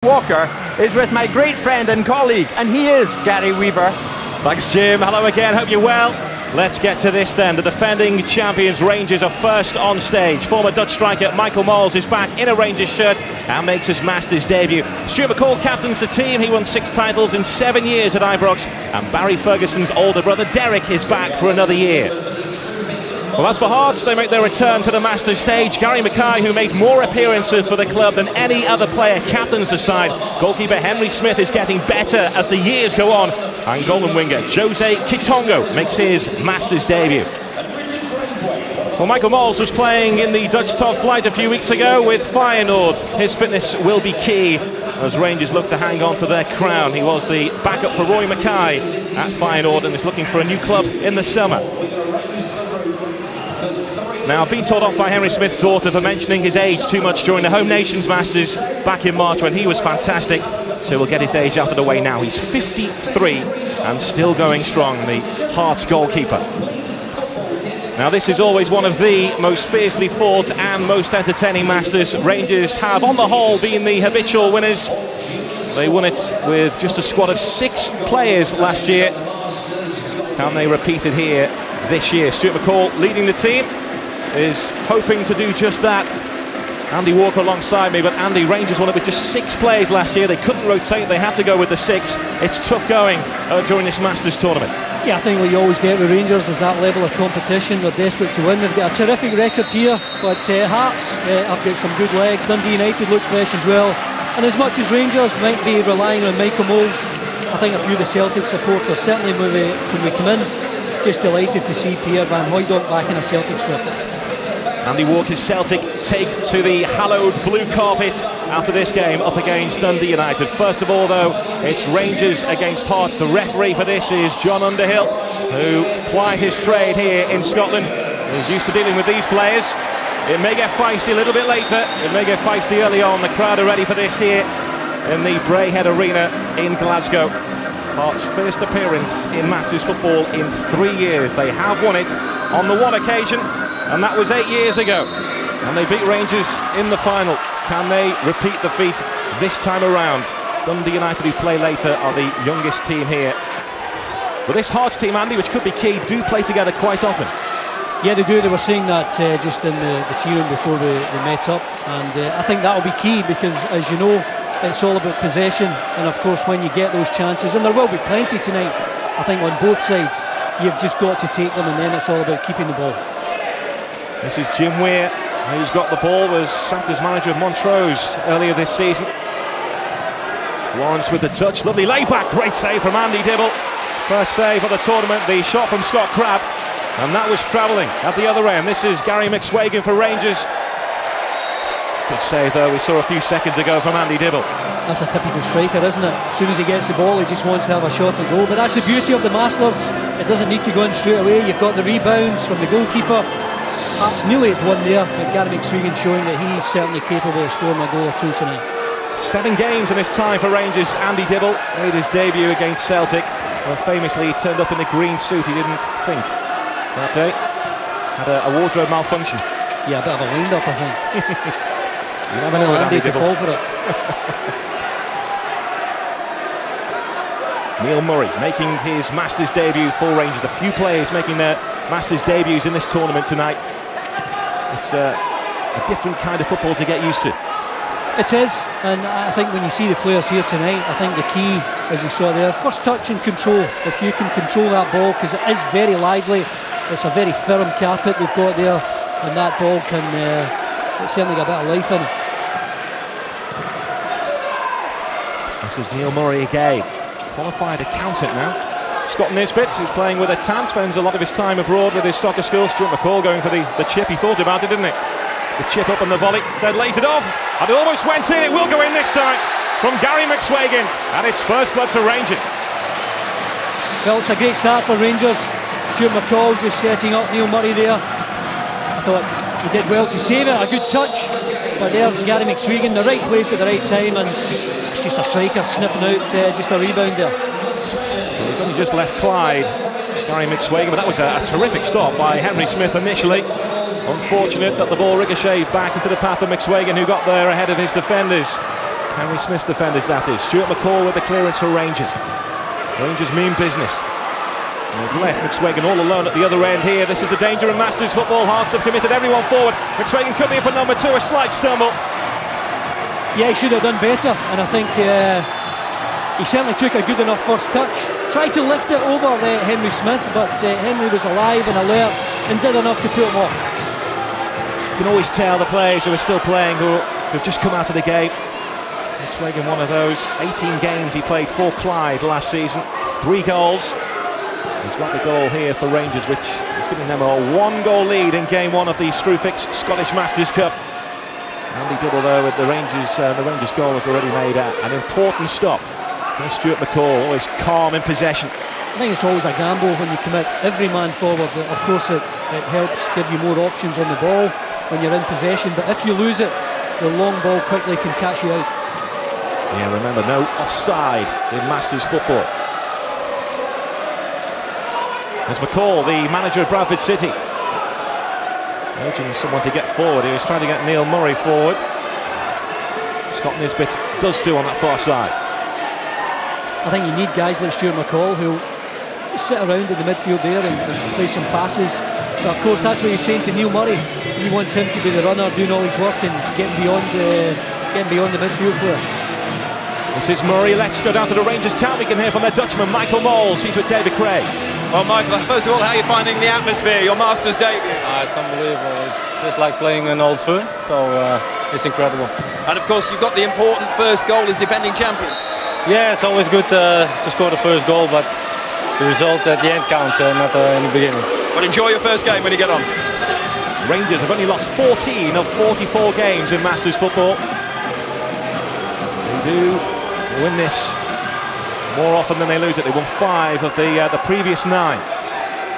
Walker is with my great friend and colleague, and he is Gary Weaver. Thanks, Jim. Hello again. Hope you're well. Let's get to this then. The defending champions Rangers are first on stage. Former Dutch striker Michael Mols is back in a Rangers shirt and makes his Masters debut. Stuart McCall captains the team. He won 6 titles in 7 years at Ibrox, and Barry Ferguson's older brother Derek is back for another year. Well, as for Hearts, they make their return to the Masters stage. Gary McKay, who made more appearances for the club than any other player, captains the side. Goalkeeper Henry Smith is getting better as the years go on. And golden winger Jose Kitongo makes his Masters debut. Well, Michael Mols was playing in the Dutch top flight a few weeks ago with Feyenoord. His fitness will be key as Rangers look to hang on to their crown. He was the backup for Roy Mackay at Feyenoord and is looking for a new club in the summer. Now, I've been told off by Henry Smith's daughter for mentioning his age too much during the Home Nations Masters back in March when he was fantastic. So we'll get his age out of the way now. He's 53 and still going strong, the Hearts goalkeeper. Now, this is always one of the most fiercely fought and most entertaining Masters. Rangers have, on the whole, been the habitual winners. They won it with just a squad of 6 players last year. Can they repeat it here this year? Stuart McCall leading the team is hoping to do just that. Andy Walker alongside me, but Andy, Rangers won it with just 6 players last year. They couldn't rotate, they had to go with the 6. It's tough going during this Masters tournament. Yeah, I think what you always get with Rangers is that level of competition. They're desperate to win. They've got a terrific record here, but Hearts have got some good legs. Dundee United look fresh as well. And as much as Rangers might be relying on Michael Mols, I think a few of the Celtic supporters, certainly when we come in, just delighted to see Pierre Van Hooijdonk back in a Celtic strip. Andy Walker's Celtic take to the hallowed blue carpet after this game up against Dundee United. First of all, though, it's Rangers against Hearts. The referee for this is John Underhill, who plied his trade here in Scotland. He's used to dealing with these players. It may get feisty a little bit later. It may get feisty early on. The crowd are ready for this here in the Braehead Arena in Glasgow. Hearts' first appearance in Masters football in 3 years. They have won it on the one occasion, and that was 8 years ago. And they beat Rangers in the final. Can they repeat the feat this time around? Dundee United, who play later, are the youngest team here. But this Hearts team, Andy, which could be key, do play together quite often. Yeah, they do. They were saying that just in the tea room before they met up. And I think that will be key because, as you know, it's all about possession. And of course, when you get those chances, and there will be plenty tonight, I think on both sides, you've just got to take them, and then it's all about keeping the ball. This is Jim Weir, who's got the ball, was sacked as manager of Montrose earlier this season. Lawrence with the touch, lovely layback, great save from Andy Dibble. First save of the tournament, the shot from Scott Crabb, and that was travelling at the other end. This is Gary McSwagan for Rangers. Good save though, we saw a few seconds ago from Andy Dibble. That's a typical striker, isn't it? As soon as he gets the ball, he just wants to have a shot and go. But that's the beauty of the Masters. It doesn't need to go in straight away. You've got the rebounds from the goalkeeper. That's nearly at one there, but Gary McSwagan showing that he's certainly capable of scoring a goal or 2 tonight. 7 games in this time for Rangers. Andy Dibble made his debut against Celtic. Well, famously, he turned up in a green suit. He didn't think that day. Had a wardrobe malfunction. Yeah, a bit of a wind-up, I think. You never know with Andy to fall for it. Neil Murray making his Masters debut for Rangers. A few players making their Masters debuts in this tournament tonight. It's a different kind of football to get used to. It is, and I think when you see the players here tonight, I think the key, as you saw there, first touch and control. If you can control that ball, because it is very lively, it's a very firm carpet we've got there, and that ball can it's certainly got a bit of life in it. This is Neil Murray again, qualified accountant now. Scott Nisbet, who's playing with a tan, spends a lot of his time abroad with his soccer school. Stuart McCall going for the chip. He thought about it, didn't he? The chip up and the volley, then lays it off, and it almost went in. It will go in this time from Gary McSwagan, and it's first blood to Rangers. Well, it's a great start for Rangers. Stuart McCall just setting up Neil Murray there. I thought he did well to save it, a good touch, but there's Gary McSwagan, the right place at the right time, and it's just a striker sniffing out just a rebound there. So he's only just left Clyde, Gary McSwagan, but that was a terrific stop by Henry Smith initially. Unfortunate that the ball ricocheted back into the path of McSwagan, who got there ahead of his defenders. Henry Smith's defenders, that is. Stuart McCall with the clearance for Rangers. Rangers mean business. And they've left McSwagan all alone at the other end here. This is the danger in Masters football. Hearts have committed everyone forward. McSwagan coming in for number 2, a slight stumble. Yeah, he should have done better, and I think he certainly took a good enough first touch. Tried to lift it over Henry Smith, but Henry was alive and alert and did enough to put him off. You can always tell the players who are still playing, who've just come out of the game. McSwagan, one of those. 18 games he played for Clyde last season. 3 goals. He's got the goal here for Rangers, which is giving them a 1-goal lead in game 1 of the Screwfix Scottish Masters Cup. Andy Dibble, though, with the Rangers goal has already made an important stop. There's Stuart McCall, always calm in possession. I think it's always a gamble when you commit every man forward. Of course, it helps give you more options on the ball when you're in possession, but if you lose it, the long ball quickly can catch you out. Yeah, remember, no offside in Masters football. There's McCall, the manager of Bradford City, urging someone to get forward. He was trying to get Neil Murray forward. Scott Nisbet does too on that far side. I think you need guys like Stuart McCall who just sit around in the midfield there and play some passes. But of course, that's what he's saying to Neil Murray. He wants him to be the runner, doing all his work and getting beyond the midfield player. This is Murray. Let's go down to the Rangers camp. We can hear from their Dutchman, Michael Moles. He's with David Craig. Well, Michael, first of all, how are you finding the atmosphere, your Masters debut? It's unbelievable. It's just like playing an old friend, so it's incredible. And of course, you've got the important first goal as defending champions. Yeah, it's always good to score the first goal, but the result at the end counts, not in the beginning. But enjoy your first game when you get on. Rangers have only lost 14 of 44 games in Masters football. They do win this more often than they lose it. They won 5 of the previous 9.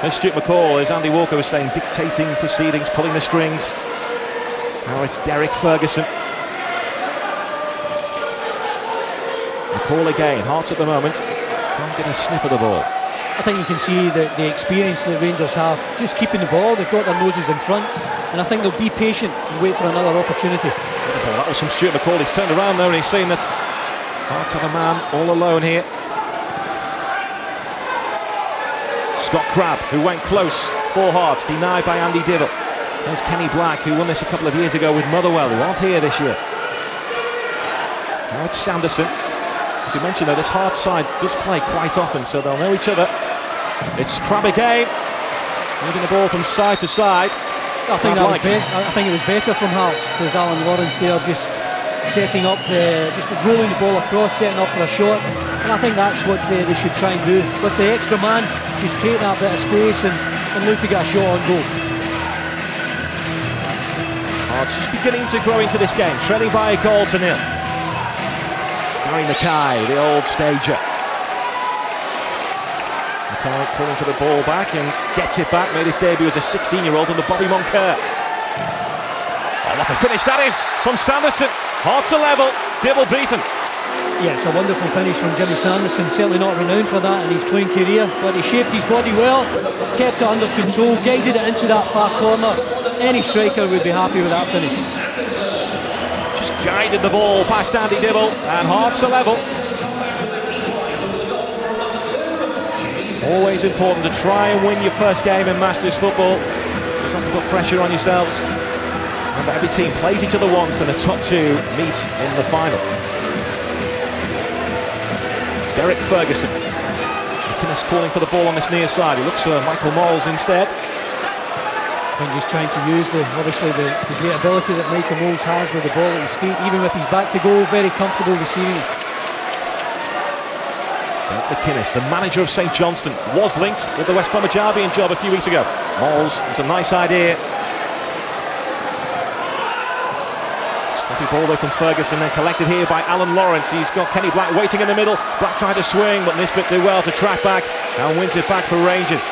There's Stuart McCall, as Andy Walker was saying, dictating proceedings, pulling the strings. Now it's Derek Ferguson. McCall again, Hearts at the moment. Can't get a sniff of the ball. I think you can see the experience that Rangers have, just keeping the ball. They've got their noses in front, and I think they'll be patient and wait for another opportunity. That was from Stuart McCall. He's turned around there and he's seen that Hearts have a man all alone here. Scott Crabb, who went close for Hearts, denied by Andy Dibble. There's Kenny Black, who won this a couple of years ago with Motherwell, who aren't here this year. Now it's Sanderson. As you mentioned, though, this Hearts side does play quite often, so they'll know each other. It's Crabb again, moving the ball from side to side. I think it was better from Hearts, because Alan Lawrence there just setting up, just rolling the ball across, setting up for a shot, and I think that's what they should try and do with the extra man, just create that bit of space and look to get a shot on goal. Hearts just beginning to grow into this game, trailing by a goal to 0. Gary Mackay, the old stager. Mackay calling for the ball back and gets it back. Made his debut as a 16-year-old under Bobby Moncur. Oh, what a finish that is from Sanderson. Hearts are level, Dibble beaten. Yeah, it's a wonderful finish from Jimmy Sanderson. Certainly not renowned for that in his playing career, but he shaped his body well, kept it under control, guided it into that far corner. Any striker would be happy with that finish. Guided the ball past Andy Dibble, and Hearts are level. Always important to try and win your first game in Masters football. Just have to put pressure on yourselves. Remember, every team plays each other once, then the top 2 meet in the final. Derek Ferguson. McInnes calling for the ball on this near side. He looks for Michael Moles instead. I think he's trying to use the great ability that Michael Moles has with the ball at his feet, even with his back to goal, very comfortable receiving. McInnes, the manager of St Johnstone, was linked with the West Bromwich Albion job a few weeks ago. Moles, it's a nice idea. Sloppy ball though from Ferguson, then collected here by Alan Lawrence. He's got Kenny Black waiting in the middle. Black tried to swing, but Nisbet did well to track back and wins it back for Rangers.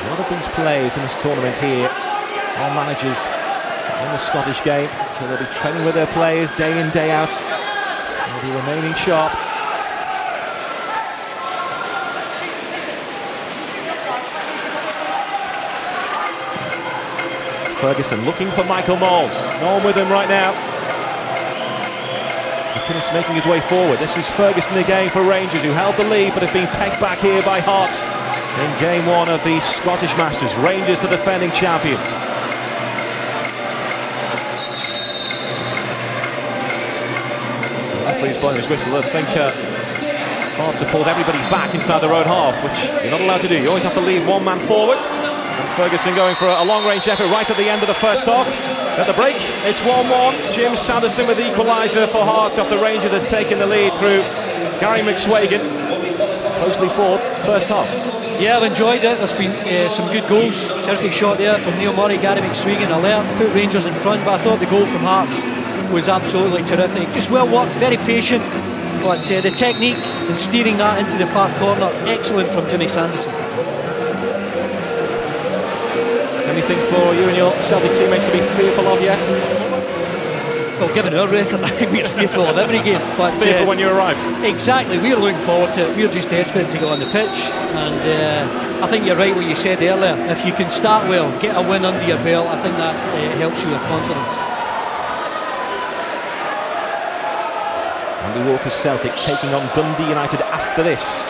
A lot of these players in this tournament here are managers in the Scottish game, so they'll be training with their players day in, day out. They'll be remaining sharp. Ferguson looking for Michael Moles. No one with him right now. McInnes making his way forward. This is Ferguson again for Rangers, who held the lead but have been pegged back here by Hearts in game one of the Scottish Masters. Rangers, the defending champions. The referee's blowing his whistle. I think Hearts have pulled everybody back inside their own half, which you're not allowed to do. You always have to leave one man forward. And Ferguson going for a long-range effort right at the end of the first half. At the break, it's 1-1. Jim Sanderson with the equaliser for Hearts after Rangers had taken the lead through Gary McSwagan. Closely fought first half. Yeah, I've enjoyed it. There's been some good goals. Terrific shot there from Neil Murray, Gary McSwagan, alert, put Rangers in front, but I thought the goal from Hearts was absolutely terrific. Just well worked, very patient, but the technique in steering that into the far corner, excellent from Jimmy Sanderson. Anything for you and your Celtic teammates to be fearful of yet? Well, given our record, I think we're fearful of every game. But fearful when you arrive. Exactly, we're looking forward to it. We're just desperate to get on the pitch, and I think you're right what you said earlier. If you can start well, get a win under your belt, I think that helps you with confidence. Andy Walker's Celtic taking on Dundee United after this.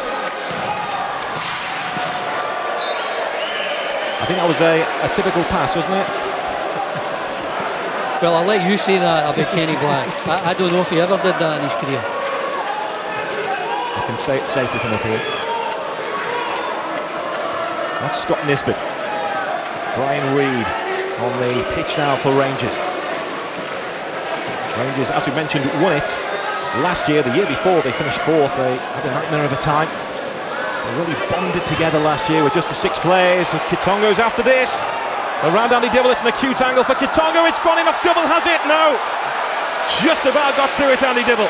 I think that was a typical pass, wasn't it? Well, I'll let you say that about Kenny Black. I don't know if he ever did that in his career. I can say it safely from up here. That's Scott Nisbet. Brian Reid on the pitch now for Rangers. Rangers, as we mentioned, won it last year. The year before, they finished fourth. They had a nightmare of a time. They really bonded together last year with just the 6 players. With Kitongo's after this. Around Andy Dibble, it's an acute angle for Kitongo. It's gone in off Dibble, has it? No! Just about got through it, Andy Dibble.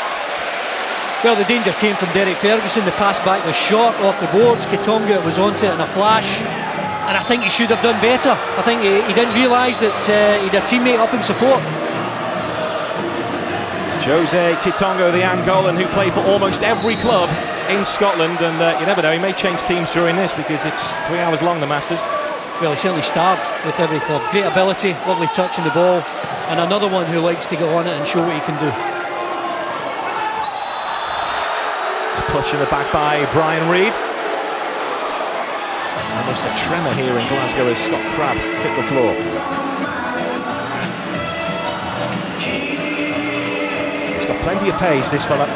Well, the danger came from Derek Ferguson. The pass back was short off the boards. Kitongo was onto it in a flash. And I think he should have done better. I think he didn't realise that he had a teammate up in support. Jose Kitongo, the Angolan, who played for almost every club in Scotland, and you never know, he may change teams during this because it's 3 hours long, the Masters. Well, he certainly starred with every club. Great ability, lovely touch on the ball, and another one who likes to get on it and show what he can do. A push in the back by Brian Reid. Almost a tremor here in Glasgow as Scott Crabb hit the floor. He's got plenty of pace, this fella,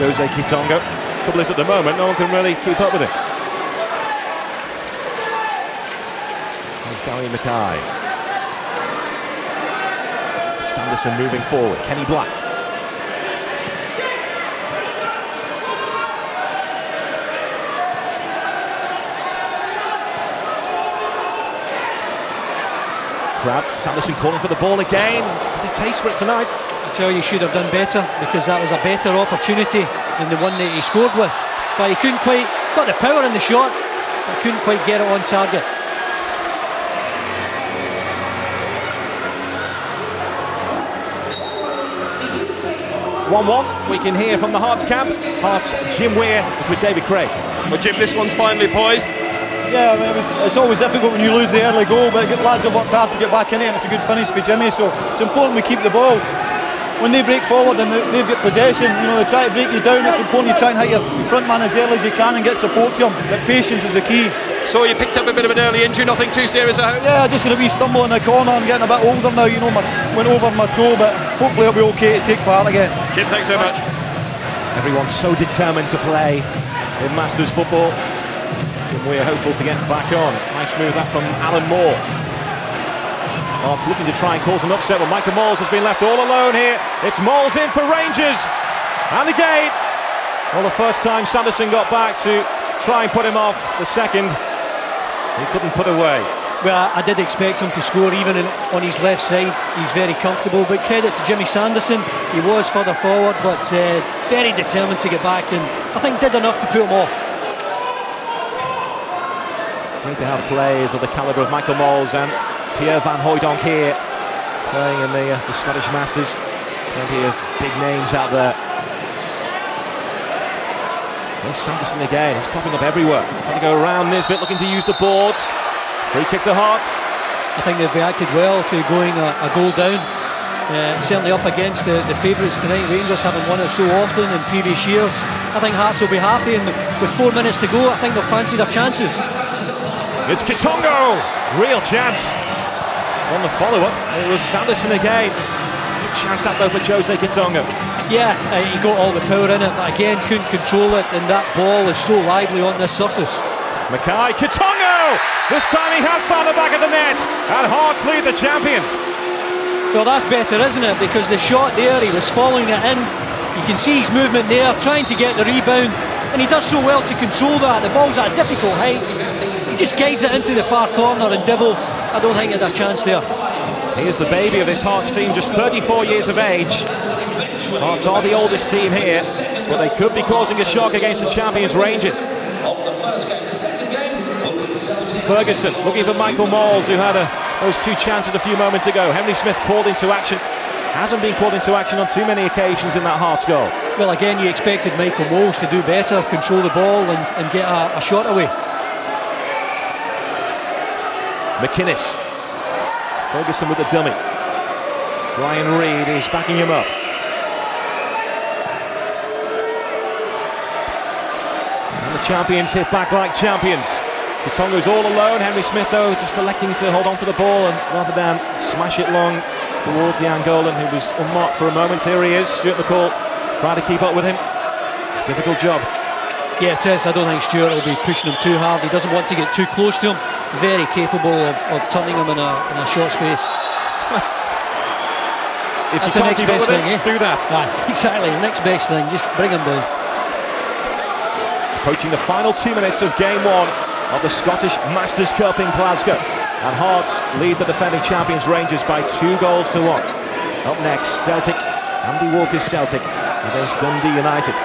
Jose Kitongo. Trouble is, at the moment, no one can really keep up with it. There's Gary Mackay. Sanderson moving forward. Kenny Black. Crabb, Sanderson calling for the ball again. He's got a taste for it tonight. I tell you, should have done better, because that was a better opportunity than the one that he scored with. But he couldn't quite, got the power in the shot, but couldn't quite get it on target. We can hear from the Hearts camp. Hearts, Jim Weir is with David Craig. Well, Jim, this one's finally poised. Yeah, I mean, it's always difficult when you lose the early goal, but lads have worked hard to get back in it, and it's a good finish for Jimmy, so it's important we keep the ball. When they break forward and they've got possession, you know, they try to break you down, it's important you try and hit your front man as early as you can and get support to him, but patience is the key. So you picked up a bit of an early injury, nothing too serious at home? Yeah, I just had a wee stumble in the corner. I'm getting a bit older now, you know, went over my toe, but hopefully it'll be okay to take part again. Jim, thanks so much. Everyone's so determined to play in Masters football. And we're hopeful to get back on. Nice move that from Alan Moore. Hearts looking to try and cause an upset, but Michael Moles has been left all alone here. It's Moles in for Rangers. And again, well, the first time Sanderson got back to try and put him off, the second he couldn't put away. Well, I did expect him to score even on his left side. He's very comfortable, but credit to Jimmy Sanderson. He was further forward, but very determined to get back, and I think did enough to put him off. Great to have players of the calibre of Michael Moles and Pierre Van Hooijdonk here, playing in the Scottish Masters. Plenty of big names out there. There's Sanderson again, he's popping up everywhere. Trying to go around Nisbet, looking to use the boards. Free kick to Hearts. I think they've reacted well to going a goal down. certainly up against the favourites tonight. Rangers haven't won it so often in previous years. I think Hearts will be happy, and with 4 minutes to go, I think they'll fancy their chances. It's Kitongo, real chance. On the follow-up, it was Sanderson again. Good chance that though for Jose Kitongo. Yeah, he got all the power in it, but again couldn't control it, and that ball is so lively on this surface. Mackay, Kitongo! This time he has found the back of the net, and Hearts lead the champions. Well, that's better, isn't it? Because the shot there, he was following it in. You can see his movement there, trying to get the rebound, and he does so well to control that. The ball's at a difficult height. He just guides it into the far corner, and Dibble, I don't think he had a chance there. He is the baby of this Hearts team, just 34 years of age. Hearts are the oldest team here, but they could be causing a shock against the champions Rangers. Ferguson looking for Michael Moles, who had those 2 chances a few moments ago. Henry Smith called into action. Hasn't been called into action on too many occasions in that Hearts goal. Well, again, you expected Michael Moles to do better, control the ball and get a shot away. McInnes. Ferguson with the dummy. Brian Reid is backing him up. And the champions hit back like champions. Kitongo's all alone. Henry Smith, though, just electing to hold on to the ball and rather than smash it long towards the Angolan, who was unmarked for a moment. Here he is, Stuart McCall, trying to keep up with him. Difficult job. Yeah, it is. I don't think Stuart will be pushing him too hard. He doesn't want to get too close to him. Very capable of turning him in a short space. If That's you the can't next keep up best with thing, him, do that. Exactly, the next best thing. Just bring him down. Approaching the final 2 minutes of Game 1 of the Scottish Masters Cup in Glasgow. And Hearts lead the defending champions Rangers by 2 goals to 1. Up next, Celtic. Andy Walker's Celtic against Dundee United.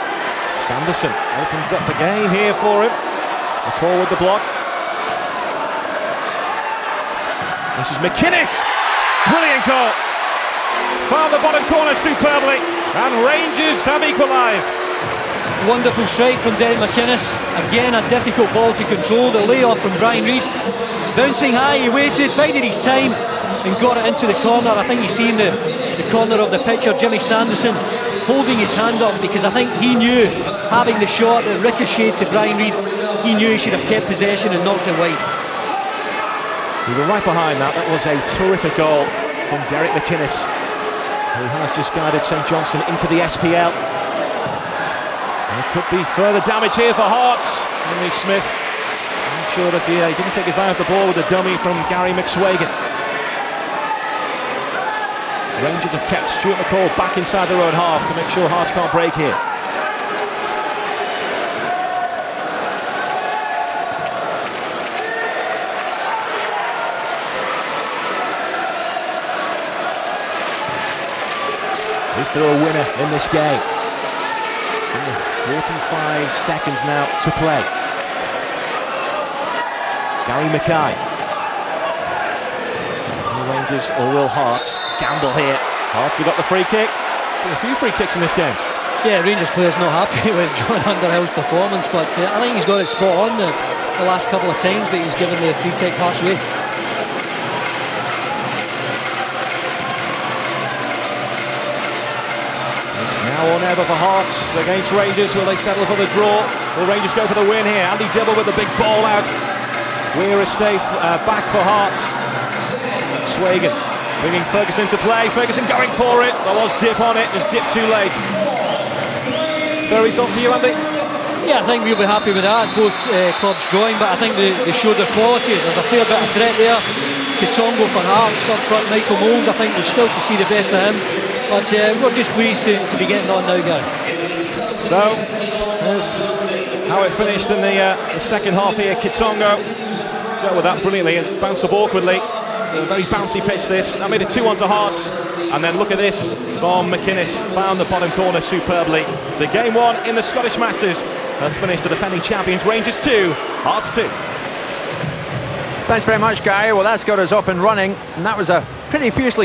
Sanderson opens up again here for him. McCall with the block. This is McInnes. Brilliant goal. Found the bottom corner superbly. And Rangers have equalised. Wonderful strike from Derek McInnes. Again, a difficult ball to control. The layoff from Brian Reid. Bouncing high, he waited, bided his time and got it into the corner. I think he's seen the corner of the picture, Jimmy Sanderson holding his hand up, because I think he knew, having the shot that ricocheted to Brian Reid, he knew he should have kept possession and knocked it wide. We were right behind that. That was a terrific goal from Derek McInnes, who has just guided St Johnstone into the SPL. There could be further damage here for Hearts. Henry Smith, I'm sure that he didn't take his eye off the ball with the dummy from Gary McSwagan. Rangers have kept Stuart McCall back inside their own half to make sure Hearts can't break here. Is there a winner in this game? 45 seconds now to play. Gary Mackay. Will Rangers or will Hearts gamble here? Hearts have got the free kick. A few free kicks in this game. Yeah, Rangers players not happy with John Underhill's performance, but I think he's got it spot on the last couple of times that he's given the free kick Hearts way. Now or never for Hearts against Rangers. Will they settle for the draw? Will Rangers go for the win here? Andy Dibble with the big ball out. Weir Estate back for Hearts. Swagan bringing Ferguson into play. Ferguson going for it. There was dip on it. Just dip too late. Very soft for you, Andy? Yeah, I think we'll be happy with that. Both clubs drawing, but I think they showed their quality. There's a fair bit of threat there. Kitongo for Hearts, up front Michael Moles. I think we're still to see the best of him. But we're just pleased to be getting on now, Gary. So, there's how it finished in the second half here. Kitongo dealt with that brilliantly and bounced up awkwardly. So a very bouncy pitch this. That made it 2-1 to Hearts. And then look at this from McInnes. Found the bottom corner superbly. So game 1 in the Scottish Masters has finished the defending champions Rangers 2, Hearts 2. Thanks very much, Gary. Well, that's got us off and running, and that was a pretty fiercely